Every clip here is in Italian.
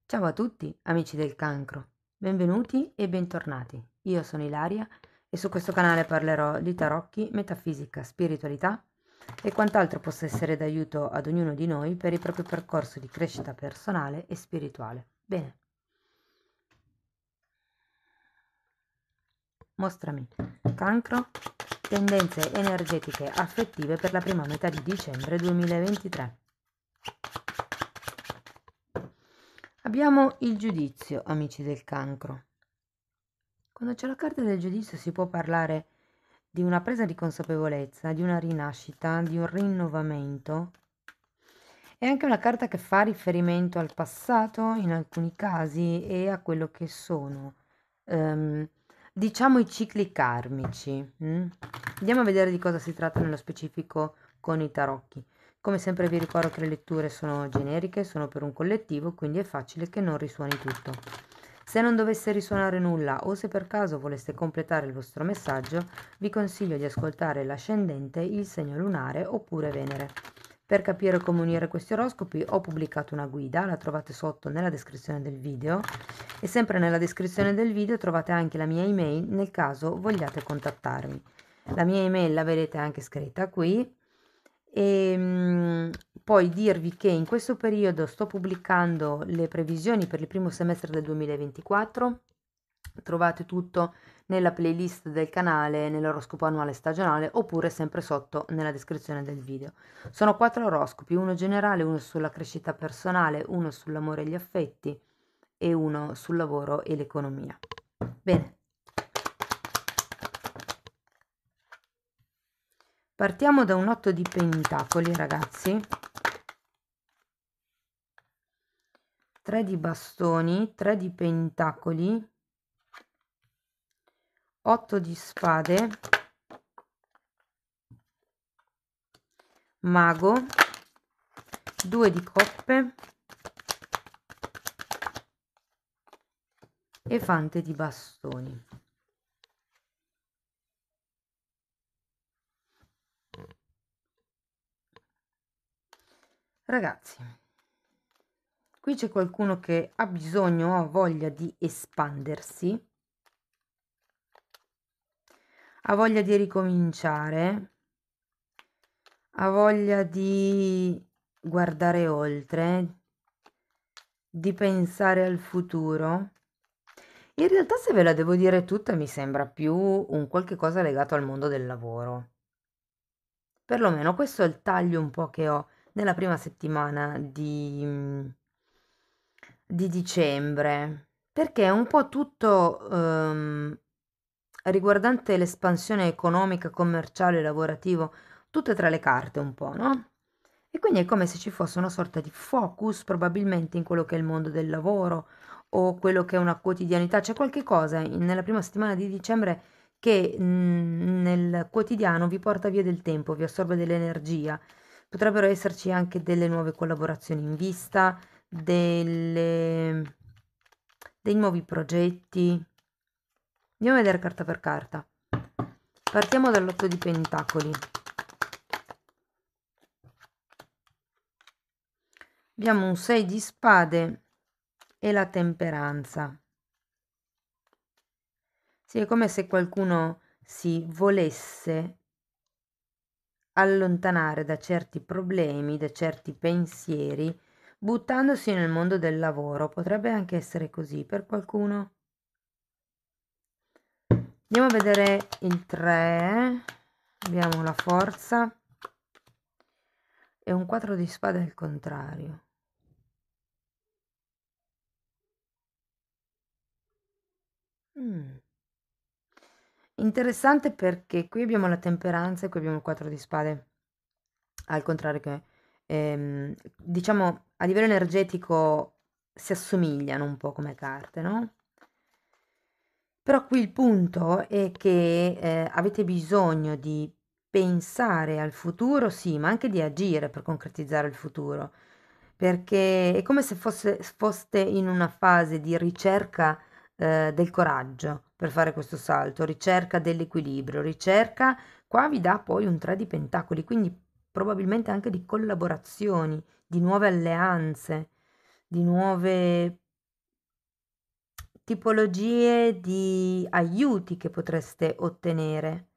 Ciao a tutti, amici del cancro. Benvenuti e bentornati. Io sono Ilaria e su questo canale parlerò di tarocchi, metafisica, spiritualità e quant'altro possa essere d'aiuto ad ognuno di noi per il proprio percorso di crescita personale e spirituale. Bene, mostrami. Cancro, tendenze energetiche affettive per la prima metà di dicembre 2023. Abbiamo il giudizio, amici del cancro. Quando c'è la carta del giudizio si può parlare di una presa di consapevolezza, di una rinascita, di un rinnovamento. È anche una carta che fa riferimento al passato in alcuni casi e a quello che sono, ehm, diciamo, i cicli karmici. Andiamo a vedere di cosa si tratta nello specifico con i tarocchi. Come sempre vi ricordo che le letture sono generiche, sono per un collettivo, quindi è facile che non risuoni tutto. Se non dovesse risuonare nulla o se per caso voleste completare il vostro messaggio, vi consiglio di ascoltare l'ascendente, il segno lunare oppure Venere. Per capire come unire questi oroscopi ho pubblicato una guida, la trovate sotto nella descrizione del video e sempre nella descrizione del video trovate anche la mia email nel caso vogliate contattarmi. La mia email la vedete anche scritta qui e poi dirvi che in questo periodo sto pubblicando le previsioni per il primo semestre del 2024. Trovate tutto nella playlist del canale, nell'oroscopo annuale stagionale oppure sempre sotto nella descrizione del video. Sono 4 oroscopi, uno generale, uno sulla crescita personale, uno sull'amore e gli affetti e uno sul lavoro e l'economia. Bene. Partiamo da un 8 di pentacoli, ragazzi. 3 di bastoni, 3 di pentacoli, 8 di spade, mago, 2 di coppe e fante di bastoni. Ragazzi, qui c'è qualcuno che ha bisogno o ha voglia di espandersi, ha voglia di ricominciare, ha voglia di guardare oltre, di pensare al futuro. In realtà, se ve la devo dire tutta, mi sembra più un qualche cosa legato al mondo del lavoro. Perlomeno questo è il taglio un po' che ho nella prima settimana di dicembre, perché è un po' tutto riguardante l'espansione economica, commerciale, lavorativo, tutte tra le carte un po', no? E quindi è come se ci fosse una sorta di focus probabilmente in quello che è il mondo del lavoro o quello che è una quotidianità. C'è qualche cosa nella prima settimana di dicembre che nel quotidiano vi porta via del tempo, vi assorbe dell'energia. Potrebbero esserci anche delle nuove collaborazioni in vista, dei nuovi progetti. Andiamo a vedere carta per carta. Partiamo dall'8 di pentacoli. Abbiamo un 6 di spade e la temperanza. Sì, è come se qualcuno si volesse allontanare da certi problemi, da certi pensieri, buttandosi nel mondo del lavoro. Potrebbe anche essere così per qualcuno. Andiamo a vedere il 3. Abbiamo la forza e un 4 di spade al contrario. Interessante perché qui abbiamo la temperanza e qui abbiamo il 4 di spade al contrario che diciamo a livello energetico si assomigliano un po' come carte, no? Però qui il punto è che avete bisogno di pensare al futuro, sì, ma anche di agire per concretizzare il futuro, perché è come se foste in una fase di ricerca del coraggio per fare questo salto, ricerca dell'equilibrio, ricerca, qua vi dà poi un 3 di pentacoli, quindi probabilmente anche di collaborazioni, di nuove alleanze, di nuove tipologie di aiuti che potreste ottenere,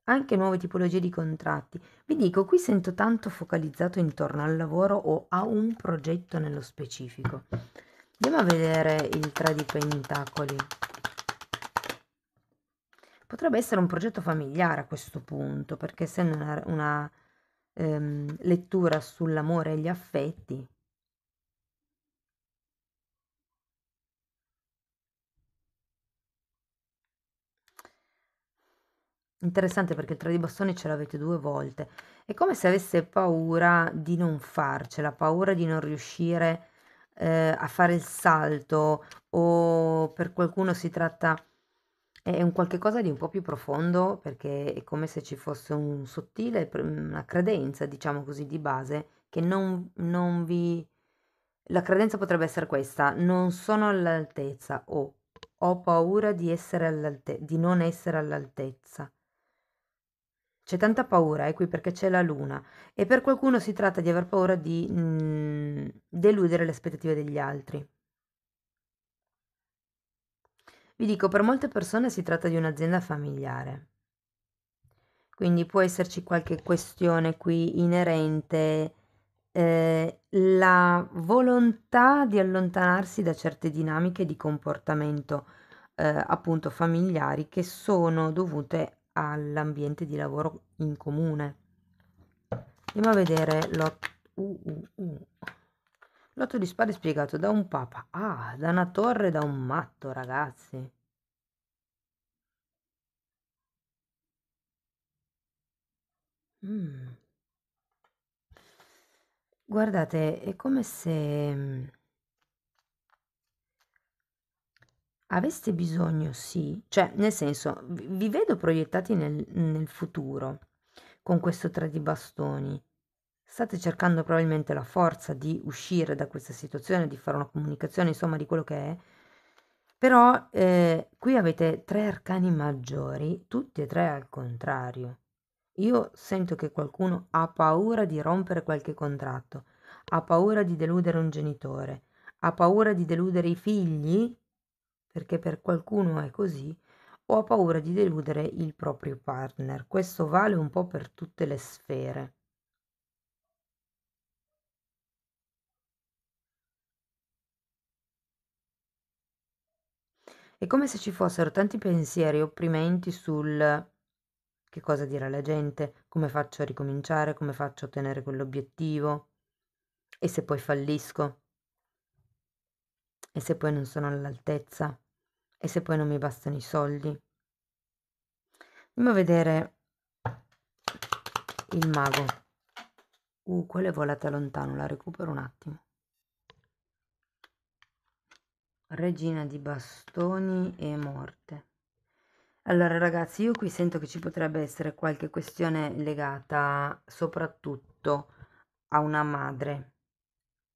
anche nuove tipologie di contratti. Vi dico, qui sento tanto focalizzato intorno al lavoro o a un progetto nello specifico. Andiamo a vedere il 3 di Pentacoli. Potrebbe essere un progetto familiare a questo punto, perché essendo una lettura sull'amore e gli affetti. Interessante perché il 3 di bastoni ce l'avete 2 volte. È come se avesse paura di non farcela, paura di non riuscire a fare il salto, o per qualcuno si tratta, è un qualche cosa di un po' più profondo, perché è come se ci fosse un sottile, una credenza, diciamo così, di base, che non vi... La credenza potrebbe essere questa: non sono all'altezza, o ho paura di essere di non essere all'altezza. C'è tanta paura, qui perché c'è la luna, e per qualcuno si tratta di aver paura di deludere le aspettative degli altri. Vi dico, per molte persone si tratta di un'azienda familiare, quindi può esserci qualche questione qui inerente, la volontà di allontanarsi da certe dinamiche di comportamento, appunto familiari, che sono dovute all'ambiente di lavoro in comune. Andiamo a vedere l'otto di spade spiegato da un papa. Ah, da una torre, da un matto, ragazzi. Guardate, è come se aveste bisogno, sì, cioè nel senso, vi vedo proiettati nel futuro con questo 3 di bastoni. State cercando probabilmente la forza di uscire da questa situazione, di fare una comunicazione, insomma, di quello che è. Però qui avete 3 arcani maggiori, tutti e 3 al contrario. Io sento che qualcuno ha paura di rompere qualche contratto, ha paura di deludere un genitore, ha paura di deludere i figli, perché per qualcuno è così, o ha paura di deludere il proprio partner. Questo vale un po' per tutte le sfere. È come se ci fossero tanti pensieri opprimenti sul che cosa dirà la gente, come faccio a ricominciare, come faccio a ottenere quell'obiettivo, e se poi fallisco, e se poi non sono all'altezza, e se poi non mi bastano i soldi. Andiamo a vedere il mago. Quella è volata lontano, la recupero un attimo. Regina di bastoni e morte. Allora ragazzi, io qui sento che ci potrebbe essere qualche questione legata soprattutto a una madre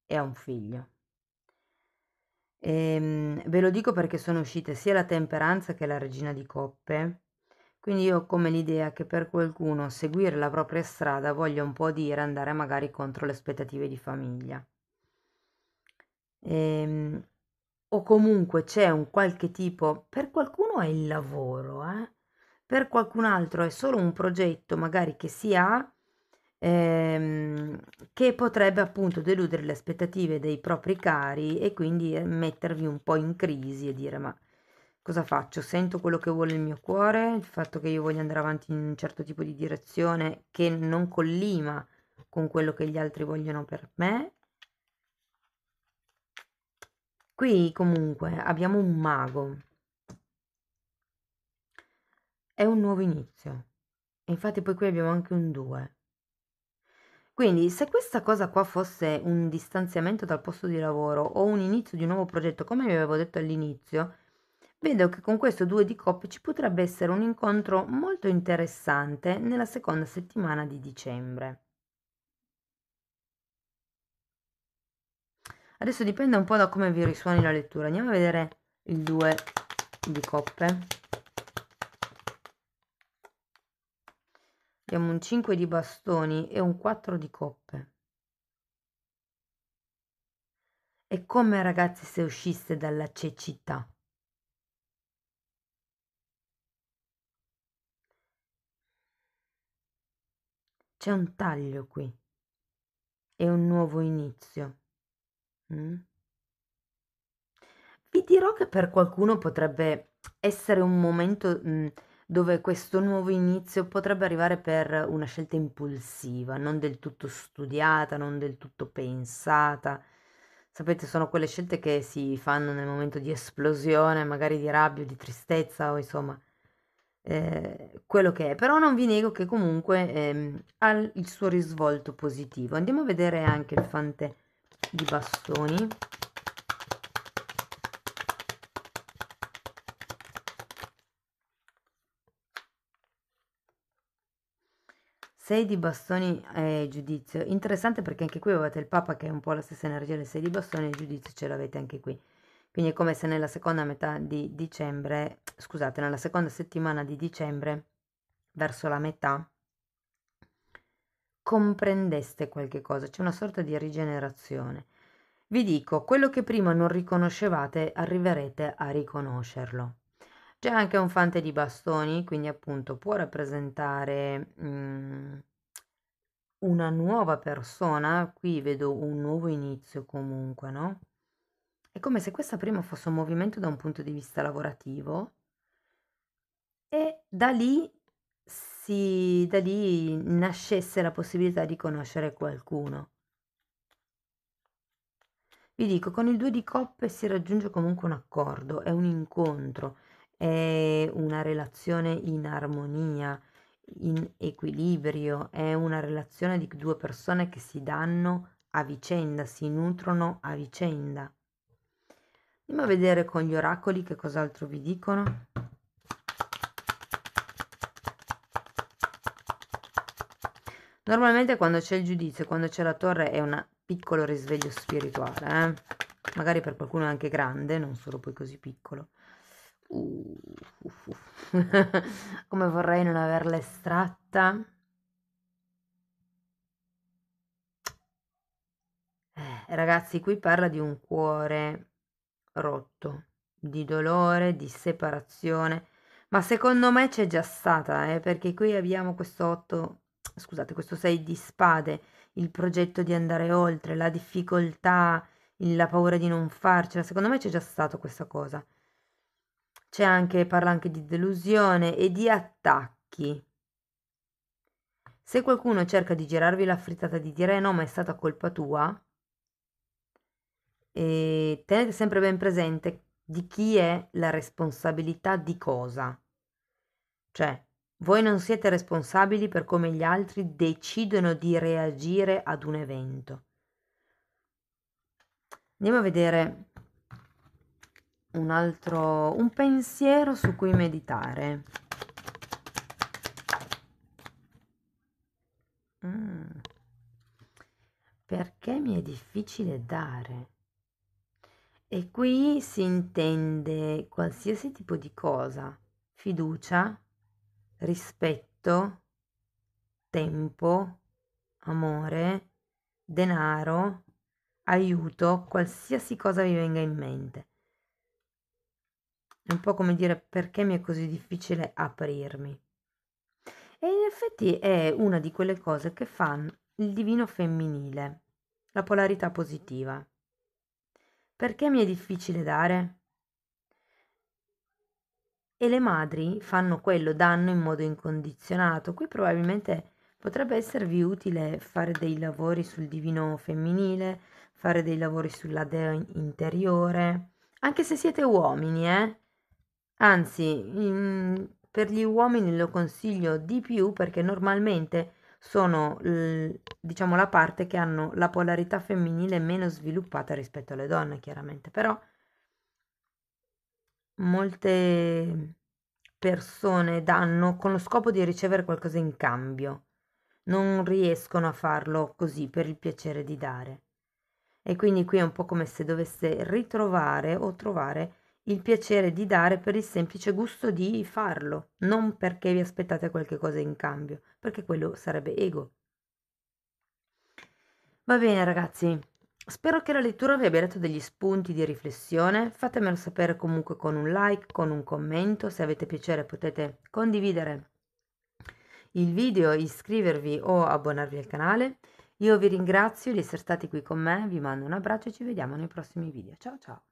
e a un figlio. Ve lo dico perché sono uscite sia la temperanza che la regina di coppe, quindi io ho come l'idea che per qualcuno seguire la propria strada voglia un po' dire andare magari contro le aspettative di famiglia. O comunque c'è un qualche tipo, per qualcuno è il lavoro, per qualcun altro è solo un progetto magari che si ha, che potrebbe appunto deludere le aspettative dei propri cari e quindi mettervi un po' in crisi e dire: ma cosa faccio? Sento quello che vuole il mio cuore, il fatto che io voglio andare avanti in un certo tipo di direzione che non collima con quello che gli altri vogliono per me. Qui comunque abbiamo un mago, è un nuovo inizio, e infatti poi qui abbiamo anche un 2. Quindi se questa cosa qua fosse un distanziamento dal posto di lavoro o un inizio di un nuovo progetto, come vi avevo detto all'inizio, vedo che con questo 2 di coppe ci potrebbe essere un incontro molto interessante nella seconda settimana di dicembre. Adesso dipende un po' da come vi risuoni la lettura. Andiamo a vedere il 2 di coppe. Abbiamo un 5 di bastoni e un 4 di coppe. È come, ragazzi, se usciste dalla cecità. C'è un taglio qui, è un nuovo inizio. Mm? Vi dirò che per qualcuno potrebbe essere un momento, dove questo nuovo inizio potrebbe arrivare per una scelta impulsiva, non del tutto studiata, non del tutto pensata. Sapete, sono quelle scelte che si fanno nel momento di esplosione, magari di rabbia o di tristezza o insomma, quello che è. Però non vi nego che comunque, ha il suo risvolto positivo. Andiamo a vedere anche il fante di bastoni. 6 di bastoni e giudizio. Interessante perché anche qui avete il Papa che è un po' la stessa energia del 6 di bastoni e il giudizio ce l'avete anche qui. Quindi è come se nella seconda metà di dicembre, scusate, nella seconda settimana di dicembre, verso la metà, comprendeste qualche cosa, c'è una sorta di rigenerazione. Vi dico, quello che prima non riconoscevate, arriverete a riconoscerlo. C'è anche un fante di bastoni, quindi appunto può rappresentare una nuova persona, qui vedo un nuovo inizio comunque, no? È come se questa prima fosse un movimento da un punto di vista lavorativo e da lì nascesse la possibilità di conoscere qualcuno. Vi dico, con il 2 di coppe si raggiunge comunque un accordo, è un incontro, è una relazione in armonia, in equilibrio, è una relazione di due persone che si danno a vicenda, si nutrono a vicenda. Andiamo a vedere con gli oracoli che cos'altro vi dicono. Normalmente quando c'è il giudizio, quando c'è la torre è un piccolo risveglio spirituale, magari per qualcuno anche grande, non solo poi così piccolo. Uff. Come vorrei non averla estratta. Ragazzi, qui parla di un cuore rotto, di dolore, di separazione, ma secondo me c'è già stata, perché qui abbiamo questo 8, scusate, questo 6 di spade, il progetto di andare oltre, la difficoltà, la paura di non farcela, secondo me c'è già stato questa cosa. Parla anche di delusione e di attacchi. Se qualcuno cerca di girarvi la frittata di dire no, ma è stata colpa tua, e tenete sempre ben presente di chi è la responsabilità di cosa. Cioè, voi non siete responsabili per come gli altri decidono di reagire ad un evento. Andiamo a vedere un pensiero su cui meditare. Perché mi è difficile dare? E qui si intende qualsiasi tipo di cosa, fiducia, rispetto, tempo, amore, denaro, aiuto, qualsiasi cosa vi venga in mente. È un po' come dire perché mi è così difficile aprirmi. E in effetti è una di quelle cose che fa il divino femminile, la polarità positiva. Perché mi è difficile dare? E le madri fanno quello, danno in modo incondizionato. Qui probabilmente potrebbe esservi utile fare dei lavori sul divino femminile, fare dei lavori sulla dea interiore, anche se siete uomini, eh? Anzi, per gli uomini lo consiglio di più perché normalmente sono, diciamo, la parte che hanno la polarità femminile meno sviluppata rispetto alle donne, chiaramente, però molte persone danno con lo scopo di ricevere qualcosa in cambio, non riescono a farlo così per il piacere di dare. E quindi qui è un po' come se dovesse ritrovare o trovare il piacere di dare per il semplice gusto di farlo, non perché vi aspettate qualche cosa in cambio, perché quello sarebbe ego. Va bene ragazzi, spero che la lettura vi abbia dato degli spunti di riflessione, fatemelo sapere comunque con un like, con un commento, se avete piacere potete condividere il video, iscrivervi o abbonarvi al canale. Io vi ringrazio di essere stati qui con me, vi mando un abbraccio e ci vediamo nei prossimi video. Ciao ciao!